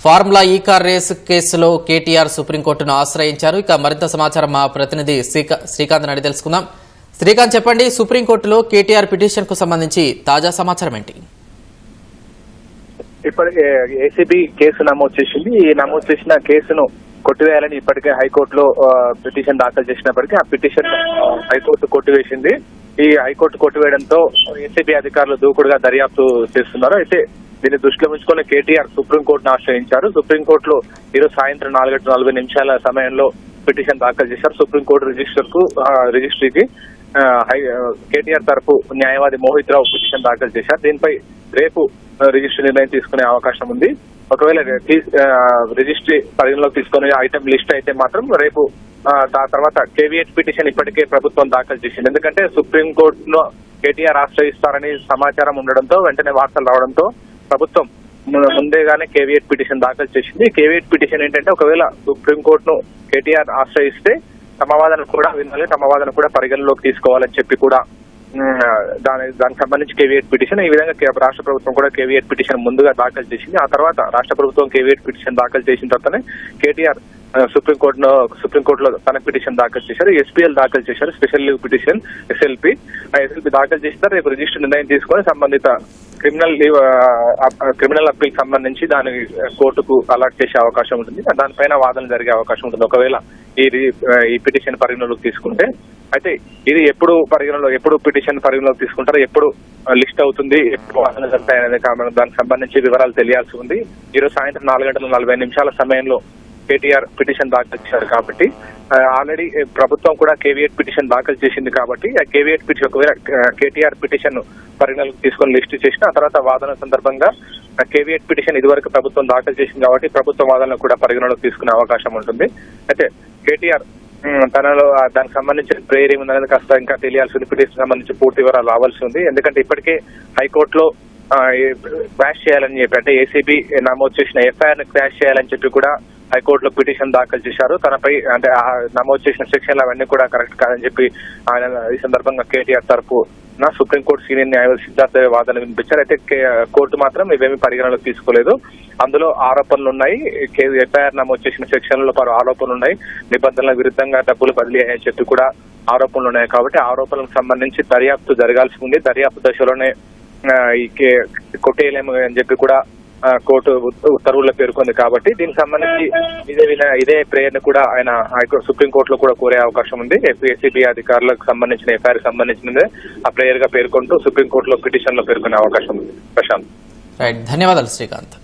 Formula ఈ car race కేసులో కేటీఆర్ సుప్రీంకోర్టును ఆశ్రయించారు. ఇక మరింత సమాచారం మా ప్రతినిధి శ్రీకాంత్ అడిగి తెలుసుకుందాం. శ్రీకాంత్, చెప్పండి, సుప్రీంకోర్టులో కేటీఆర్ పిటిషన్ కు సంబంధించి తాజా సమాచారం ఏంటి? ఇప్పటికే ఏసీబీ కేసు నమోదు చేసింది. ఈ నమోదు చేసిన కేసును కొట్టివేయాలని ఇప్పటికే హైకోర్టులో పిటిషన్ దాఖలు చేసినప్పటికీ ఆ పిటిషన్ హైకోర్టు కొట్టివేసింది. ఈ హైకోర్టు కొట్టివేయడంతో ఏసీబీ అధికారులు దూకుడుగా దర్యాప్తు చేస్తున్నారు. అయితే దీన్ని దృష్టిలో ఉంచుకుని కేటీఆర్ సుప్రీంకోర్టును ఆశ్రయించారు. సుప్రీంకోర్టులో ఈరోజు సాయంత్రం 4:40 సమయంలో పిటిషన్ దాఖలు చేశారు. సుప్రీంకోర్టు రిజిస్ట్రీకి కేటీఆర్ తరఫు న్యాయవాది మోహిత్ రావు పిటిషన్ దాఖలు చేశారు. దీనిపై రేపు రిజిస్ట్రీ నిర్ణయం తీసుకునే అవకాశం ఉంది. ఒకవేళ రిజిస్ట్రీ పరిగణలోకి తీసుకునే ఐటమ్ లిస్ట్ అయితే మాత్రం రేపు తర్వాత కేవీఎట్ పిటిషన్ ఇప్పటికే ప్రభుత్వం దాఖలు చేసింది. ఎందుకంటే సుప్రీంకోర్టును కేటీఆర్ ఆశ్రయిస్తారని సమాచారం ఉండడంతో వెంటనే వార్తలు రావడంతో ప్రభుత్వం ముందేగానే కేవీఎట్ పిటిషన్ దాఖలు చేసింది. కేవీఎట్ పిటిషన్ ఏంటంటే ఒకవేళ సుప్రీంకోర్టును కేటీఆర్ ఆశ్రయిస్తే తమ వాదన కూడా వినాలి, తమ వాదన కూడా పరిగణలోకి తీసుకోవాలని చెప్పి కూడా దానికి సంబంధించి కేవీఎట్ పిటిషన్ ఈ విధంగా రాష్ట్ర ప్రభుత్వం కూడా కేవీఎట్ పిటిషన్ ముందుగా దాఖలు చేసింది. ఆ తర్వాత రాష్ట్ర ప్రభుత్వం కేవీఎట్ పిటిషన్ దాఖలు చేసిన తర్వాతనే కేటీఆర్ సుప్రీంకోర్టులో తన పిటిషన్ దాఖలు చేశారు. ఎస్పీఎల్ దాఖలు చేశారు, స్పెషల్ లీవ్ పిటిషన్ ఎస్ఎల్పి దాఖలు చేస్తారు. రేపు రిజిస్టర్ నిర్ణయం తీసుకొని సంబంధిత క్రిమినల్ అప్పీల్ సంబంధించి దాని కోర్టుకు అలాట్ చేసే అవకాశం ఉంటుంది. దానిపైన వాదన జరిగే అవకాశం ఉంటుంది ఒకవేళ ఈ పిటిషన్ పరిగణలోకి తీసుకుంటే. అయితే ఇది ఎప్పుడు పిటిషన్ పరిగణలోకి తీసుకుంటారో, ఎప్పుడు లిస్ట్ అవుతుంది, ఎప్పుడు వాదన జరుగుతాయనేది దానికి సంబంధించి వివరాలు తెలియాల్సి ఉంది. ఈరోజు సాయంత్రం 4:40 సమయంలో కేటీఆర్ పిటిషన్ దాఖలు చేశారు కాబట్టి ఆల్రెడీ ప్రభుత్వం కూడా కేవీఎట్ పిటిషన్ దాఖలు చేసింది కాబట్టి ఆ కేవీఎట్ పిటిషన్ ఒకవేళ కేటీఆర్ పిటిషన్ పరిగణలోకి తీసుకొని లిస్టు చేసిన ఆ తర్వాత వాదన సందర్భంగా కేవీఎట్ పిటిషన్ ఇదివరకు ప్రభుత్వం దాఖలు చేసింది కాబట్టి ప్రభుత్వ వాదనలు కూడా పరిగణలోకి తీసుకునే అవకాశం ఉంటుంది. అయితే కేటీఆర్ తనలో దానికి సంబంధించిన ప్రేయర్ ఏముందనేది కాస్త ఇంకా తెలియాల్సింది. పిటిషన్ సంబంధించి పూర్తి వివరాలు రావాల్సి ఉంది. ఎందుకంటే ఇప్పటికే హైకోర్టులో క్వాష్ చేయాలని చెప్పి, అంటే ఏసీబీ నమోదు చేసిన ఎఫ్ఐఆర్ ను క్వాష్ చేయాలని చెప్పి కూడా హైకోర్టులో పిటిషన్ దాఖలు చేశారు. తనపై అంటే నమోదు చేసిన సెక్షన్లు అవన్నీ కూడా కరెక్ట్ కాదని చెప్పి ఆయన ఈ సందర్భంగా కేటీఆర్ తరఫు సుప్రీంకోర్టు సీనియర్ న్యాయవాది సిద్ధార్థ వాదన వినిపించారు. అయితే కోర్టు మాత్రం ఇవేమీ పరిగణలోకి తీసుకోలేదు. అందులో ఆరోపణలు ఉన్నాయి, ఎఫ్ఐఆర్ నమోదు చేసిన సెక్షన్లలో పలు ఆరోపణలు ఉన్నాయి, నిబంధనల విరుద్ధంగా డబ్బులు బదిలీ అయ్యాయని చెప్పి కూడా ఆరోపణలు ఉన్నాయి. కాబట్టి ఆరోపణలకు సంబంధించి దర్యాప్తు జరగాల్సి ఉంది. దర్యాప్తు దశలోనే కొట్టేయలేము అని చెప్పి కూడా కోర్టు ఉత్తర్వుల్లో పేర్కొంది. కాబట్టి దీనికి సంబంధించి ఇదే ప్రేయర్ ను కూడా ఆయన సుప్రీంకోర్టులో కూడా కోరే అవకాశం ఉంది. ఏసీబీ అధికారులకు సంబంధించిన ఎఫ్ఐఆర్ సంబంధించినదే ఆ ప్రేయర్ గా పేర్కొంటూ సుప్రీంకోర్టులో పిటిషన్ లో పేర్కొనే అవకాశం ఉంది. ప్రశాంత్, ధన్యవాదాలు శ్రీకాంత్.